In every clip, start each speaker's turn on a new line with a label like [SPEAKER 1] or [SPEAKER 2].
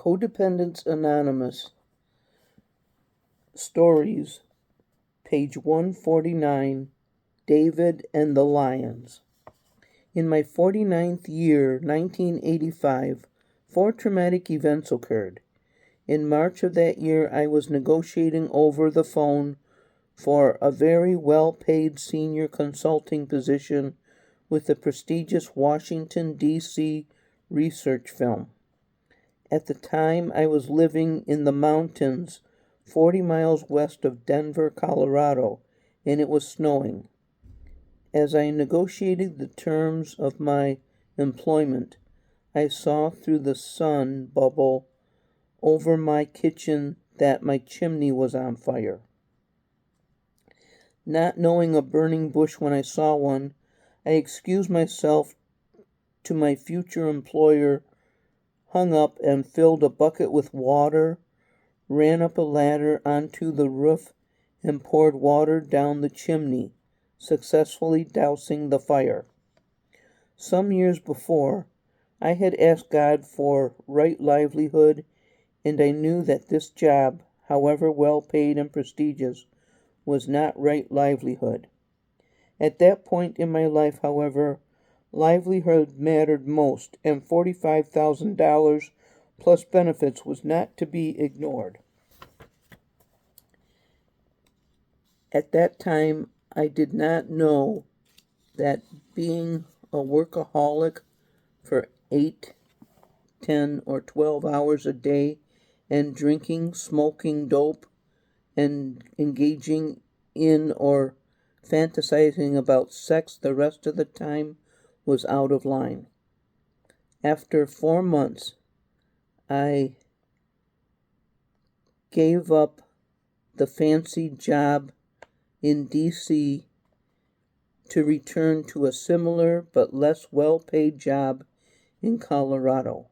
[SPEAKER 1] Codependence Anonymous Stories, page 149, David and the Lions. In my 49th year, 1985, 4 traumatic events occurred. In March of that year, I was negotiating over the phone for a very well-paid senior consulting position with the prestigious Washington, D.C. research firm. At the time, I was living in the mountains 40 miles west of Denver, Colorado, and it was snowing. As I negotiated the terms of my employment, I saw through the sun bubble over my kitchen that my chimney was on fire. Not knowing a burning bush when I saw one, I excused myself to my future employer, hung up and filled a bucket with water, ran up a ladder onto the roof, and poured water down the chimney, successfully dousing the fire. Some years before, I had asked God for right livelihood, and I knew that this job, however well paid and prestigious, was not right livelihood. At that point in my life, however, livelihood mattered most, and $45,000 plus benefits was not to be ignored. At that time, I did not know that being a workaholic for 8, 10, or 12 hours a day and drinking, smoking dope, and engaging in or fantasizing about sex the rest of the time was out of line. After 4 months, I gave up the fancy job in D.C. to return to a similar but less well-paid job in Colorado.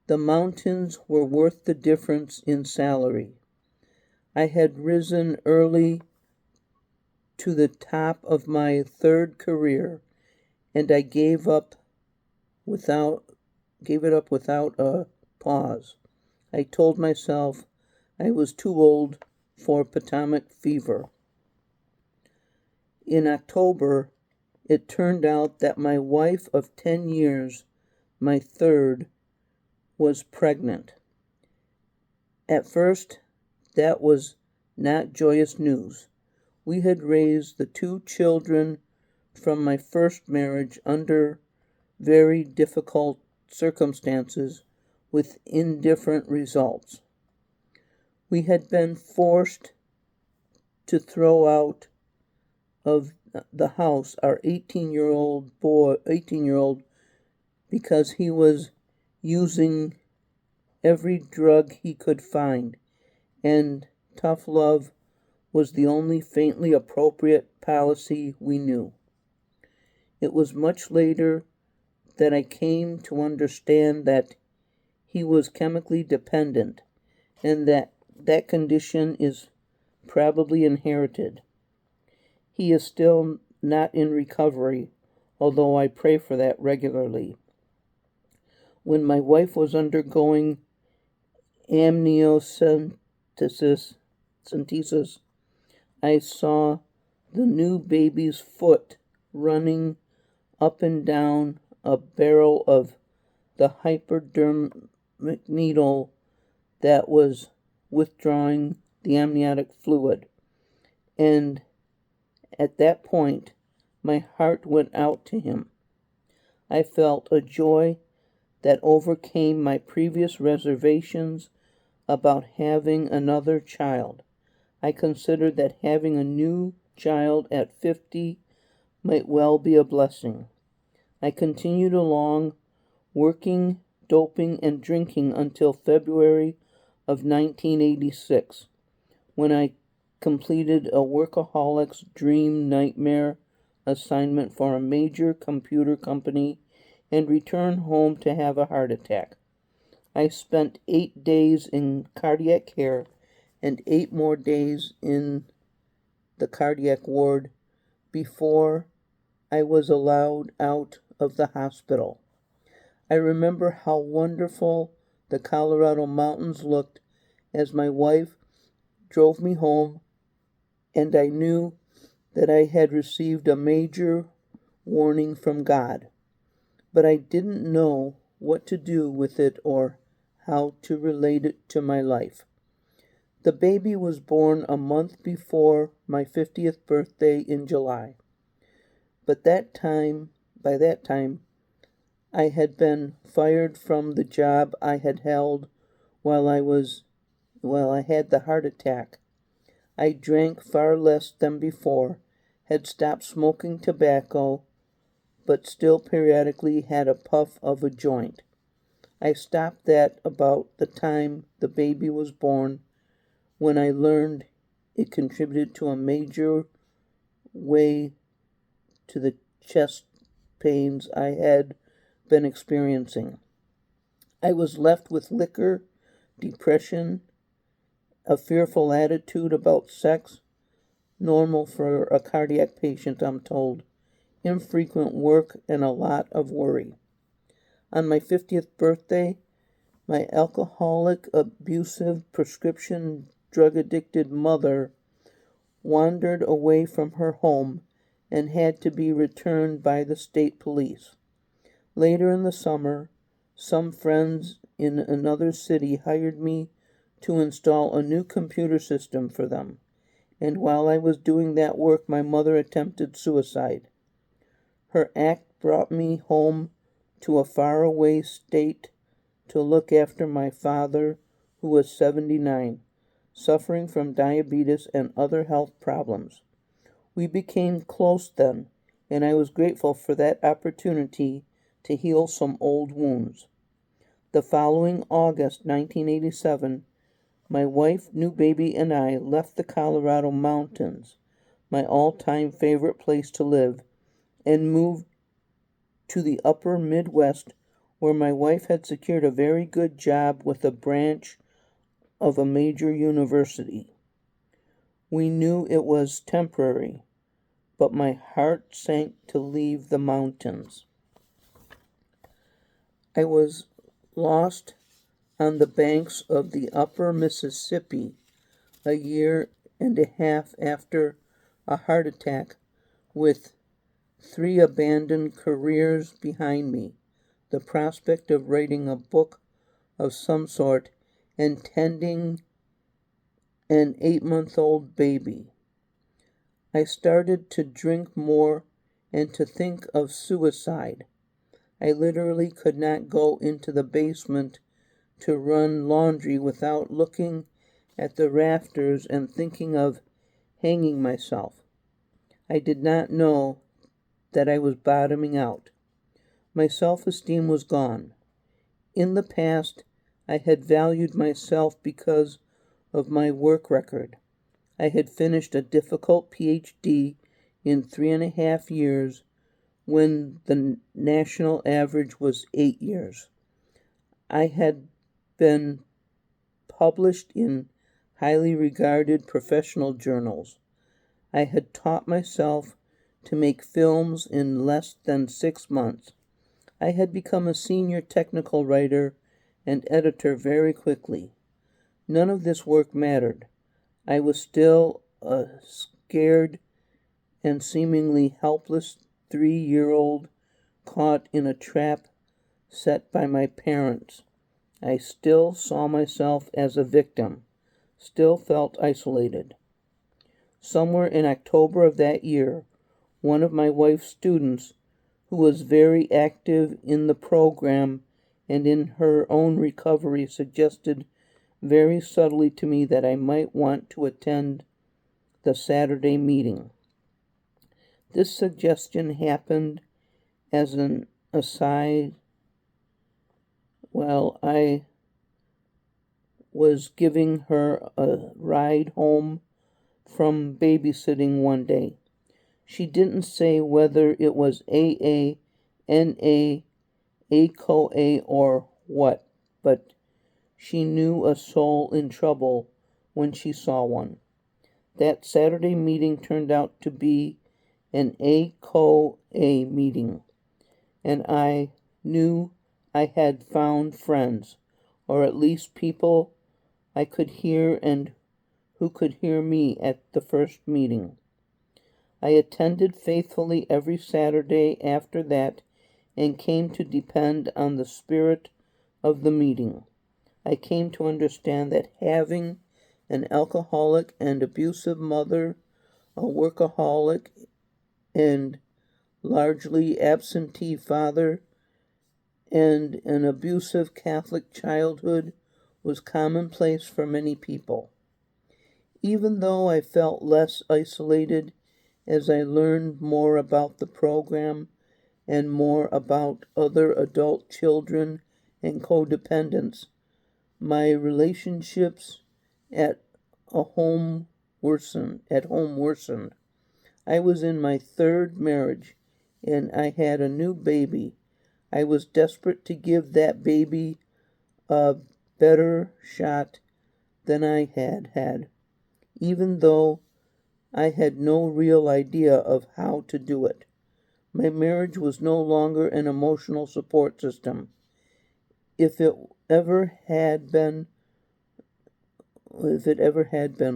[SPEAKER 1] The mountains were worth the difference in salary. I had risen early to the top of my third career, and I gave it up without a pause. I told myself I was too old for Potomac fever. In October, it turned out that my wife of 10 years, my third, was pregnant. At first, that was not joyous news. We had raised the 2 children from my first marriage under very difficult circumstances with indifferent results. We had been forced to throw out of the house our 18-year-old because he was using every drug he could find, and tough love was the only faintly appropriate policy we knew. It was much later that I came to understand that he was chemically dependent, and that condition is probably inherited. He is still not in recovery, although I pray for that regularly. When my wife was undergoing amniocentesis, I saw the new baby's foot running up and down a barrel of the hypodermic needle that was withdrawing the amniotic fluid. And at that point, my heart went out to him. I felt a joy that overcame my previous reservations about having another child. I considered that having a new child at 50 might well be a blessing. I continued along, working, doping, and drinking until February of 1986, when I completed a workaholic's dream nightmare assignment for a major computer company and returned home to have a heart attack. I spent 8 days in cardiac care and 8 more days in the cardiac ward before I was allowed out of the hospital. I remember how wonderful the Colorado mountains looked as my wife drove me home, and I knew that I had received a major warning from God, but I didn't know what to do with it or how to relate it to my life. The baby was born a month before my 50th birthday in July. But by that time, I had been fired from the job I had held while I had the heart attack. I drank far less than before, had stopped smoking tobacco, but still periodically had a puff of a joint. I stopped that about the time the baby was born, when I learned it contributed to a major way to the chest pains I had been experiencing. I was left with liquor, depression, a fearful attitude about sex, normal for a cardiac patient, I'm told, infrequent work, and a lot of worry. On my 50th birthday, my alcoholic, abusive, prescription drug addicted mother wandered away from her home and had to be returned by the state police. Later in the summer, some friends in another city hired me to install a new computer system for them, and while I was doing that work, my mother attempted suicide. Her act brought me home to a faraway state to look after my father, who was 79, suffering from diabetes and other health problems. We became close then, and I was grateful for that opportunity to heal some old wounds. The following August 1987, my wife, new baby, and I left the Colorado mountains, my all-time favorite place to live, and moved to the upper Midwest, where my wife had secured a very good job with a branch of a major university. We knew it was temporary, but my heart sank to leave the mountains. I was lost on the banks of the upper Mississippi a year and a half after a heart attack, with 3 abandoned careers behind me, the prospect of writing a book of some sort, and tending an 8-month-old baby. I started to drink more and to think of suicide. I literally could not go into the basement to run laundry without looking at the rafters and thinking of hanging myself. I did not know that I was bottoming out. My self-esteem was gone. In the past, I had valued myself because of my work record. I had finished a difficult PhD in 3.5 years when the national average was 8 years. I had been published in highly regarded professional journals. I had taught myself to make films in less than 6 months. I had become a senior technical writer and editor very quickly. None of this work mattered. I was still a scared and seemingly helpless 3-year-old caught in a trap set by my parents. I still saw myself as a victim, still felt isolated. Somewhere in October of that year, one of my wife's students, who was very active in the program and in her own recovery, suggested very subtly to me that I might want to attend the Saturday meeting. This suggestion happened as an aside while I was giving her a ride home from babysitting one day. She didn't say whether it was AA, NA, ACOA, or what, but she knew a soul in trouble when she saw one. That Saturday meeting turned out to be an ACOA meeting, and I knew I had found friends, or at least people I could hear and who could hear me at the first meeting. I attended faithfully every Saturday after that and came to depend on the spirit of the meeting. I came to understand that having an alcoholic and abusive mother, a workaholic and largely absentee father, and an abusive Catholic childhood was commonplace for many people. Even though I felt less isolated as I learned more about the program and more about other adult children and codependents, my relationships at home worsened. I was in my third marriage and I had a new baby. I was desperate to give that baby a better shot than I had had, even though I had no real idea of how to do it. My marriage was no longer an emotional support system, if it ever had been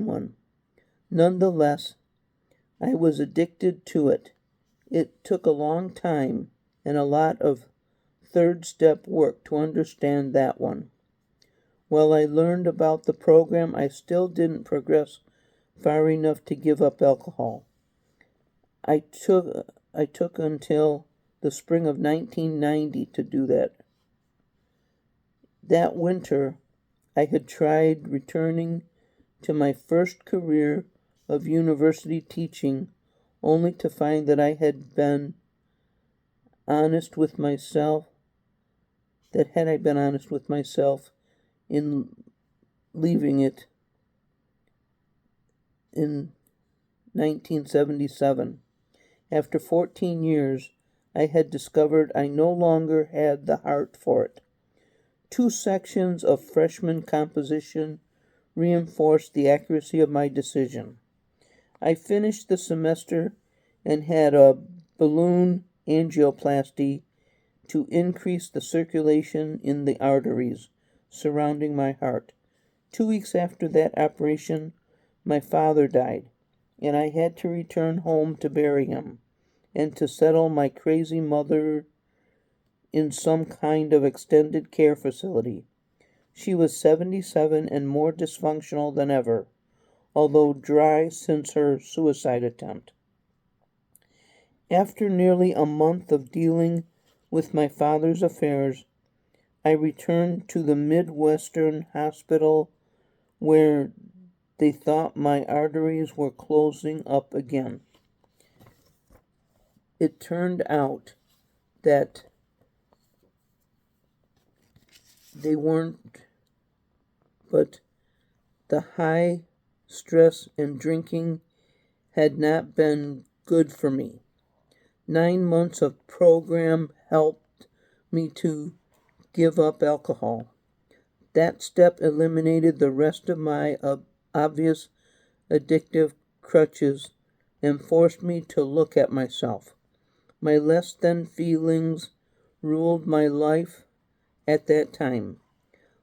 [SPEAKER 1] one. Nonetheless, I was addicted to it. It took a long time and a lot of third step work to understand that one. While I learned about the program, I still didn't progress far enough to give up alcohol. I took until the spring of 1990 to do that. That winter, I had tried returning to my first career of university teaching, only to find that I had been honest with myself, in leaving it in 1977. After 14 years, I had discovered I no longer had the heart for it. 2 sections of freshman composition reinforced the accuracy of my decision. I finished the semester and had a balloon angioplasty to increase the circulation in the arteries surrounding my heart. 2 weeks after that operation, my father died, and I had to return home to bury him and to settle my crazy mother in some kind of extended care facility. She was 77 and more dysfunctional than ever, although dry since her suicide attempt. After nearly a month of dealing with my father's affairs, I returned to the Midwestern hospital where they thought my arteries were closing up again. It turned out that they weren't, but the high stress and drinking had not been good for me. 9 months of program helped me to give up alcohol. That step eliminated the rest of my obvious addictive crutches and forced me to look at myself. My less than feelings ruled my life at that time.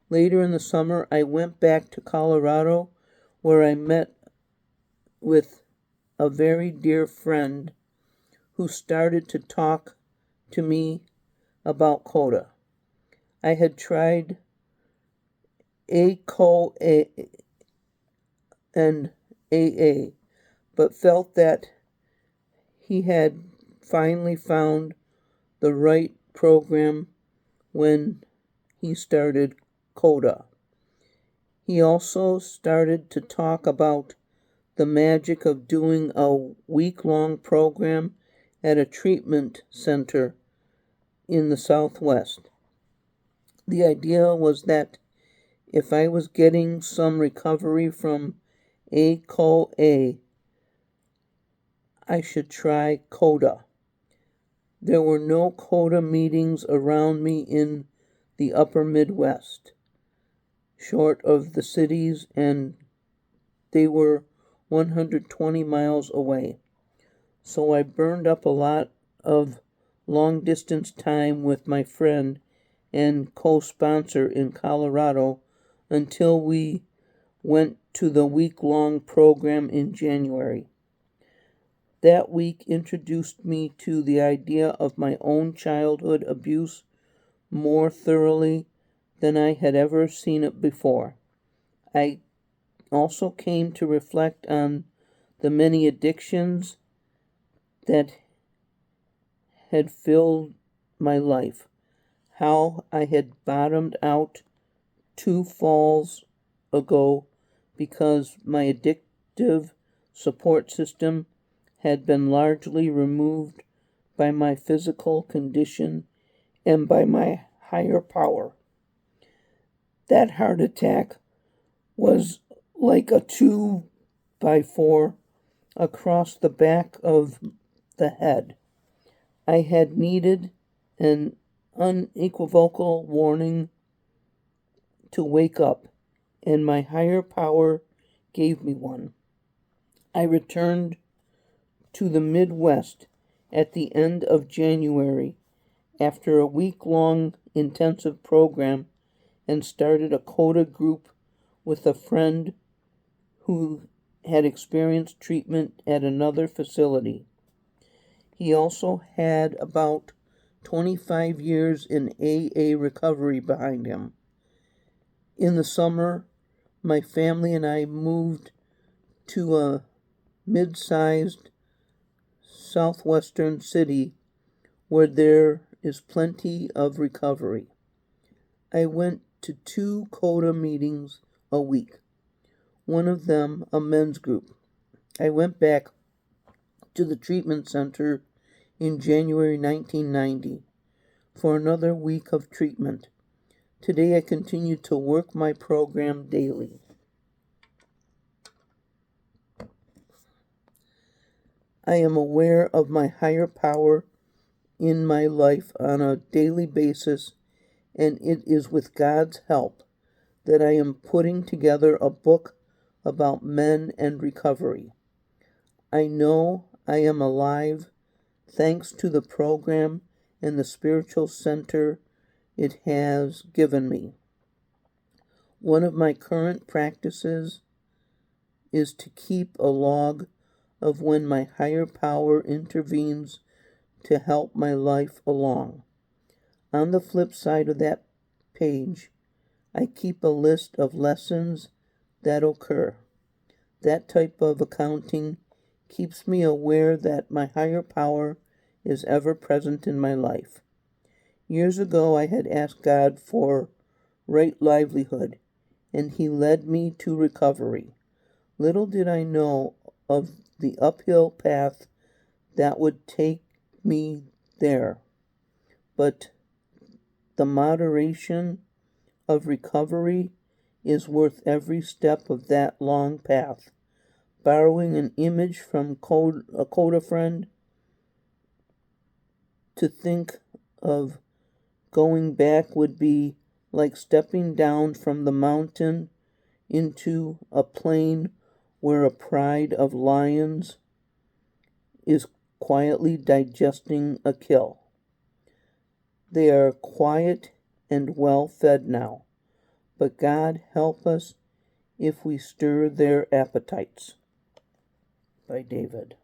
[SPEAKER 1] Later in the summer, I went back to Colorado, where I met with a very dear friend who started to talk to me about Coda. I had tried ACO and AA, but felt that he had finally found the right program when he started Coda. He also started to talk about the magic of doing a week-long program at a treatment center in the Southwest. The idea was that if I was getting some recovery from ACOA, I should try Coda. There were no Coda meetings around me in the upper Midwest, short of the cities, and they were 120 miles away. So I burned up a lot of long-distance time with my friend and co-sponsor in Colorado until we went to the week-long program in January. That week introduced me to the idea of my own childhood abuse more thoroughly than I had ever seen it before. I also came to reflect on the many addictions that had filled my life, how I had bottomed out 2 falls ago because my addictive support system had been largely removed by my physical condition and by my higher power. That heart attack was like a 2x4 across the back of the head. I had needed an unequivocal warning to wake up, and my higher power gave me one. I returned to the Midwest at the end of January after a week-long intensive program and started a CODA group with a friend who had experienced treatment at another facility. He also had about 25 years in AA recovery behind him. In the summer, my family and I moved to a mid-sized southwestern city where there is plenty of recovery. I went to 2 CODA meetings a week, one of them a men's group. I went back to the treatment center in January 1990 for another week of treatment. Today I continue to work my program daily. I am aware of my higher power in my life on a daily basis, and it is with God's help that I am putting together a book about men and recovery. I know I am alive thanks to the program and the spiritual center it has given me. One of my current practices is to keep a log of when my higher power intervenes to help my life along. On the flip side of that page, I keep a list of lessons that occur. That type of accounting keeps me aware that my higher power is ever present in my life. Years ago, I had asked God for right livelihood, and He led me to recovery. Little did I know of the uphill path that would take me there, but the moderation of recovery is worth every step of that long path. Borrowing an image from a CODA friend, to think of going back would be like stepping down from the mountain into a plain where a pride of lions is quietly digesting a kill. They are quiet and well fed now, but God help us if we stir their appetites. By David.